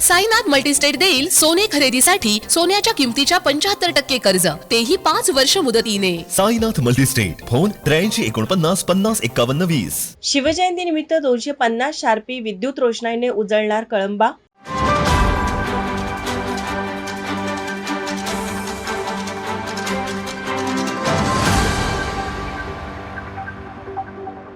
Sainath multi-state देईल सोने खरेदीसाठी सोन्याच्या किमतीच्या 75% कर्ज, तेही 5 वर्ष मुदतीने. साईनाथ मल्टीस्टेट. फोन 83 49 50 51 20. शिवजयंती निमित्त 250 शार्पी विद्युत रोषणाईने उजळणार कळंबा.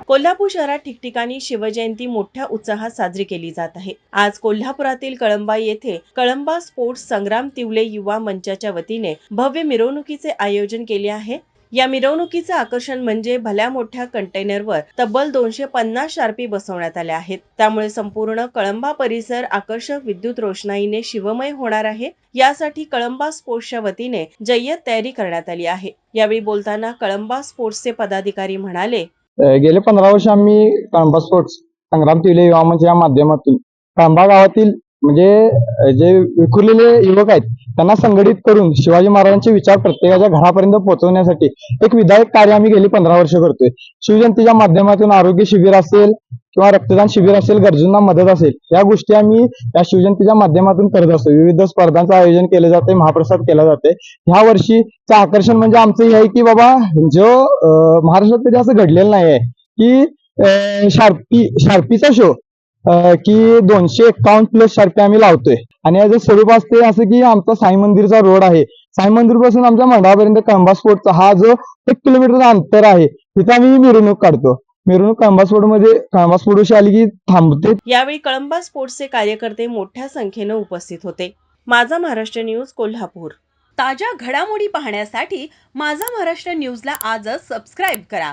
कोल्हापूर शहरात ठिकठिकाणी शिवजयंती मोठ्या उत्साहात साजरी केली जात आहे. आज कोल्हापुरातील कळंबा येथे कळंबा स्पोर्ट्स संग्राम तिवले युवा मंचाच्या वतीने भव्य मिरवणुकीचे आयोजन केले आहे. या मिरवणुकीचे आकर्षण म्हणजे भल्या मोठ्या कंटेनरवर तब्बल 250 शार्पी बसवण्यात आल्या आहेत. त्यामुळे संपूर्ण कळंबा परिसर आकर्षक विद्युत रोषणाईने शिवमय होणार आहे. यासाठी कळंबा स्पोर्ट्सच्या वतीने जय्यत तयारी करण्यात आली आहे. यावेळी बोलताना कळंबा स्पोर्ट्सचे पदाधिकारी म्हणाले, गेले 15 वर्ष आम्ही कळंबा स्पोर्ट्स संग्राम तिवले युवा मंच या माध्यमातून कळंबा गावातील म्हणजे जे विखुरलेले युवक आहेत त्यांना संघटित करून शिवाजी महाराजांचे विचार प्रत्येकाच्या घरापर्यंत पोहोचवण्यासाठी एक विधायक कार्य आम्ही गेली 15 वर्ष करतोय. शिवजयंतीच्या माध्यमातून आरोग्य शिबिर असेल किंवा रक्तदान शिबिर असेल, गरजूंना मदत असेल, या गोष्टी आम्ही या शिवजयंतीच्या माध्यमातून करत असतो. विविध स्पर्धांचं आयोजन केलं जाते, महाप्रसाद केला जाते. ह्या वर्षीचं आकर्षण म्हणजे आमचं हे आहे की बाबा जो महाराष्ट्रात कधी असं घडलेलं नाही आहे की शार्पीचा शो की 251 प्लस शार्पी आम्ही लावतोय. आणि याचं स्वरूप असते असं की आमचा साई मंदिरचा रोड आहे, साई मंदिर पासून आमच्या मंडळापर्यंत कळंबा स्पोर्टचा हा जो 1 किलोमीटरचा अंतर आहे तिथे आम्ही मिरवणूक काढतो. मिरवणूक कळंबा स्पोर्टशी आली की थांबते. यावेळी कळंबा स्पोर्ट्सचे कार्यकर्ते मोठ्या संख्येने उपस्थित होते. माझा महाराष्ट्र न्यूज कोल्हापूर. ताज्या घडामोडी पाहण्यासाठी माझा महाराष्ट्र न्यूजला आजच सबस्क्राईब करा.